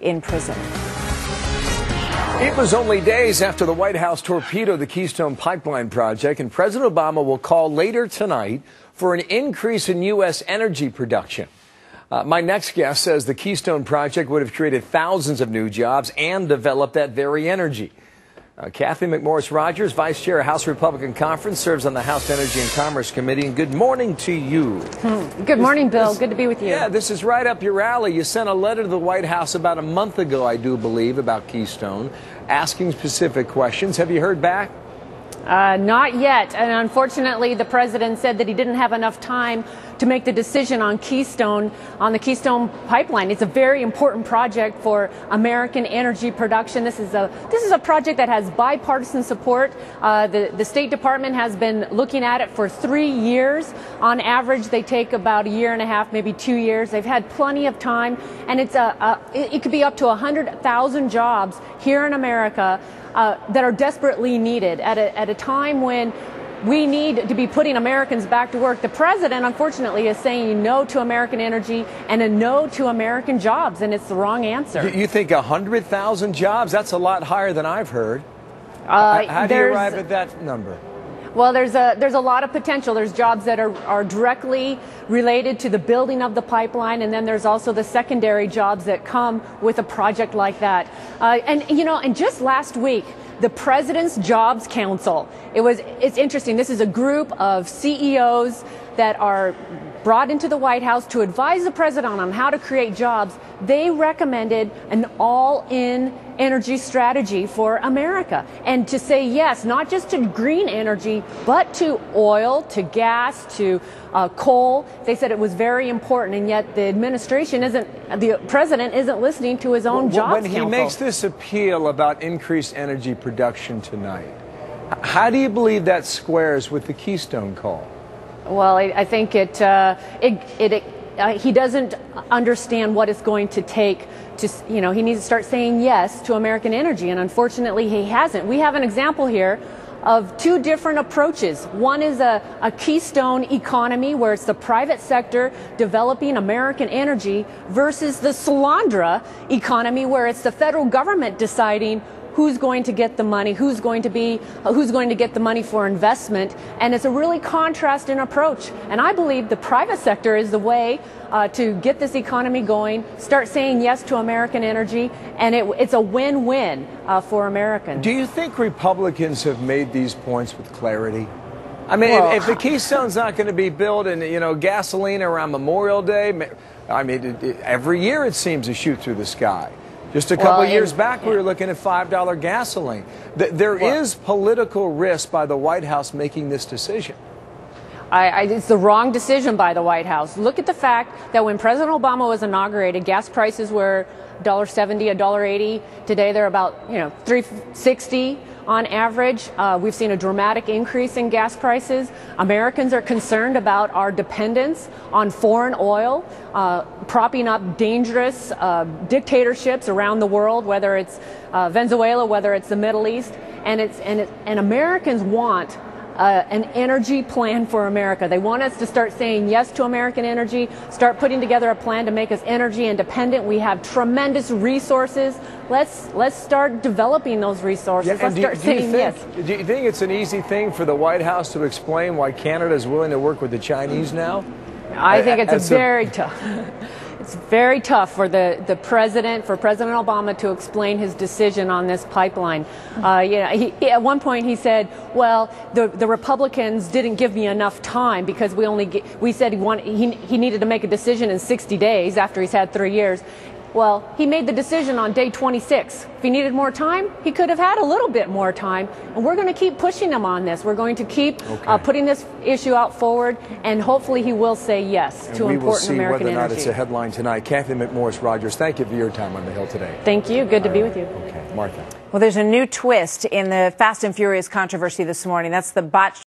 in prison. It was only days after the White House torpedoed the Keystone Pipeline project, and President Obama will call later tonight for an increase in U.S. energy production. My next guest says the Keystone project would have created thousands of new jobs and developed that very energy. Kathy McMorris Rodgers, Vice Chair of House Republican Conference, serves on the House Energy and Commerce Committee. And good morning to you. Good morning, Bill. Good to be with you. Yeah, this is right up your alley. You sent a letter to the White House about a month ago, I do believe, about Keystone, asking specific questions. Have you heard back? Not yet. And unfortunately, the president said that he didn't have enough time to make the decision on the Keystone pipeline. It's a very important project for American energy production. This is a project that has bipartisan support. The State Department has been looking at it for 3 years. On average, they take about a year and a half, maybe 2 years. They've had plenty of time, and it could be up to 100,000 jobs here in America that are desperately needed at a time when we need to be putting Americans back to work. The president, unfortunately, is saying no to American energy and a no to American jobs, and it's the wrong answer. You think 100,000 jobs? That's a lot higher than I've heard. How do you arrive at that number? Well, there's a lot of potential. There's jobs that are directly related to the building of the pipeline, and then there's also the secondary jobs that come with a project like that. And just last week, the President's Jobs Council. It's interesting. This is a group of CEOs that are brought into the White House to advise the president on how to create jobs. They recommended an all-in energy strategy for America, and to say yes, not just to green energy, but to oil, to gas, to coal. They said it was very important, and yet the president isn't listening to his own jobs council. When he makes this appeal about increased energy production tonight, how do you believe that squares with the Keystone call? Well, I think he doesn't understand what it's going to take to, he needs to start saying yes to American energy, and unfortunately he hasn't. We have an example here of two different approaches. One is a Keystone economy, where it's the private sector developing American energy, versus the Solandra economy, where it's the federal government deciding who's going to get the money, who's going to get the money for investment. And it's a really contrasting approach. And I believe the private sector is the way to get this economy going, start saying yes to American energy, and it's a win-win for Americans. Do you think Republicans have made these points with clarity? I mean, if the Keystone's not going to be built in, gasoline around Memorial Day, I mean, every year it seems to shoot through the sky. Just a couple of years back, we were looking at $5 gasoline. There is political risk by the White House making this decision. It's the wrong decision by the White House. Look at the fact that when President Obama was inaugurated, gas prices were $1.70, $1.80. Today they're about $3.60 on average. We've seen a dramatic increase in gas prices. Americans are concerned about our dependence on foreign oil, propping up dangerous dictatorships around the world, whether it's Venezuela, whether it's the Middle East, and Americans want an energy plan for America. They want us to start saying yes to American energy, start putting together a plan to make us energy independent. We have tremendous resources. Let's start developing those resources. Let's start saying yes. Do you think it's an easy thing for the White House to explain why Canada is willing to work with the Chinese now? I think it's very tough. It's very tough for the president, for President Obama, to explain his decision on this pipeline. At one point he said, "Well, the Republicans didn't give me enough time because we said he needed to make a decision in 60 days after he's had 3 years." Well, he made the decision on day 26. If he needed more time, he could have had a little bit more time. And we're going to keep pushing him on this. We're going to keep putting this issue out forward, and hopefully he will say yes to important American energy. We will see whether or not it's a headline tonight. Kathy McMorris Rodgers, thank you for your time on the Hill today. Thank you. Good to be with you. Okay, Martha. Well, there's a new twist in the Fast and Furious controversy this morning. That's the botched